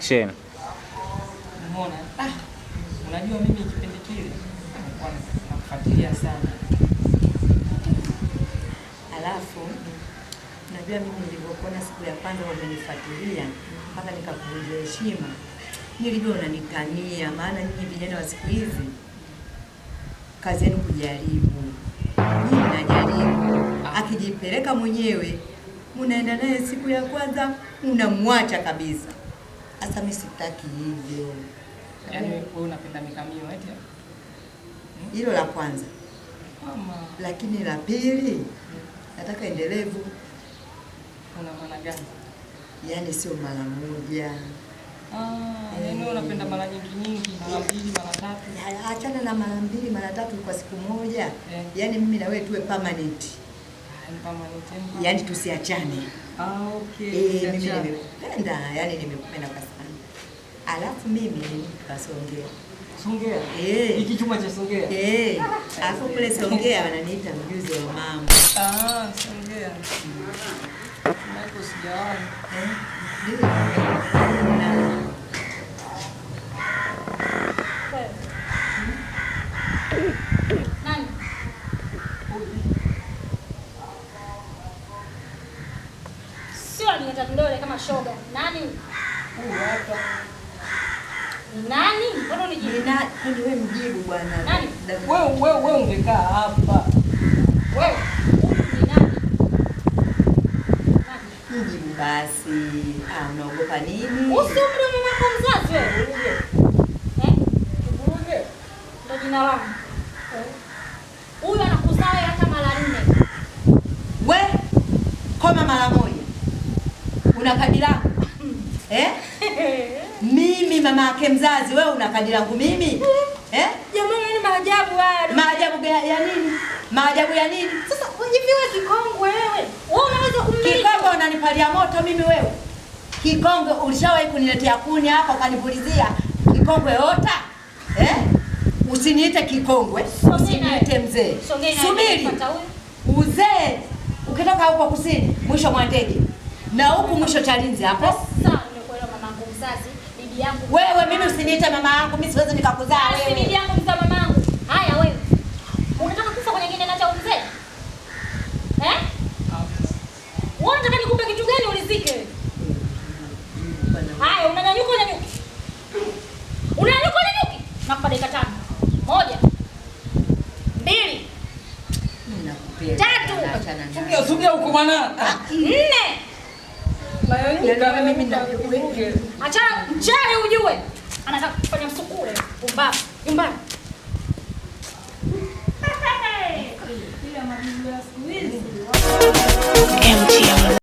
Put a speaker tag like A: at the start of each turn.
A: action.
B: Umeona? Unajua mimi kipindi kile nilikuwa nakufuatilia sana.
C: Alafu unajua mimi nilivyokuona siku ya kwanza umenifuatilia mpaka nikakuvunjia heshima. Nilijua unanitania, maana nyinyi vijana wa siku hizi kazi yenu kujaribu. Mimi najaribu. Akijipeleka mwenyewe mnaenda naye siku ya kwanza unamwacha kabisa. Sasa mimi sitaki hivyo.
B: Yaani wewe unapenda mikamio eti?
C: Hilo la kwanza.
B: Mama.
C: Lakini la pili nataka endelevu.
B: Una maana gani?
C: Yaani sio mara moja.
B: Yaani unapenda mara nyingi, mara 2, mara 3.
C: Achana na mara 2, mara 3 kwa siku moja. Yaani mimi na wewe tuwe permanent. Yaani tusiachane.
B: Okay.
C: Mimi nimekupenda, yaani nimekupenda kwa sana. Alafu mimi nikasongea.
B: Songea? Hiki chuma cha Songea?
C: Alafu kule Songea wananiita mjuzi wa mambo.
B: Songea. Nako sijawahi.
D: Nani? Sio aliniita vidole kama shoga. Nani?
B: Hapa.
D: Nani? Mbona unijibu?
C: Nani wewe mjibu bwana?
D: Nani?
B: Wewe ungekaa hapa.
D: Wewe ni nani?
C: Mjibu basi. Unaogopa nini?
D: Usumri mama mzazi wewe.
B: Vuruge.
D: Ndio jina langu. Huyu anakuzaa hata mara 4.
C: We koma mara moja. Una kadi langu? Mimi mama yake mzazi, wewe una kadi langu mimi?
D: Jamani ni maajabu haya.
C: Maajabu ya nini? Maajabu ya nini?
D: Sasa hivi wewe kikongwe wewe. Wewe unaweza kumiliki.
C: Kikongwe unanipalia moto mimi wewe. Kikongwe ulishawahi kuniletea kuni hapa ukanipulizia. Kikongwe ota? Usiniite kikongwe, usiniite mzee. Subiri. Uzee ukitoka huko kusini mwisho mwa ndege. Na huku mwisho Chalinzi hapo.
D: Sasa nimekuelewa mamangu mzazi, bibi yangu.
C: Wewe mimi usiniite mama yangu, mimi siwezi nikakuzaa wewe.
D: Bibi yangu mzaa mamangu. Haya wewe. Unataka kufa kwenye kinena cha mzee? Wewe unataka nikupe kitu gani ulizike? Haya unanyanyuka unanyuki. Unanyanyuka unanyuki. Nakupa dakika 5. 1 2 3.
B: Sogea huko bwana.
D: 4. Achana mchale ujue. Anataka kufanya msukule. Umba. Nyumbani. Ile mabibi ya siku hizi.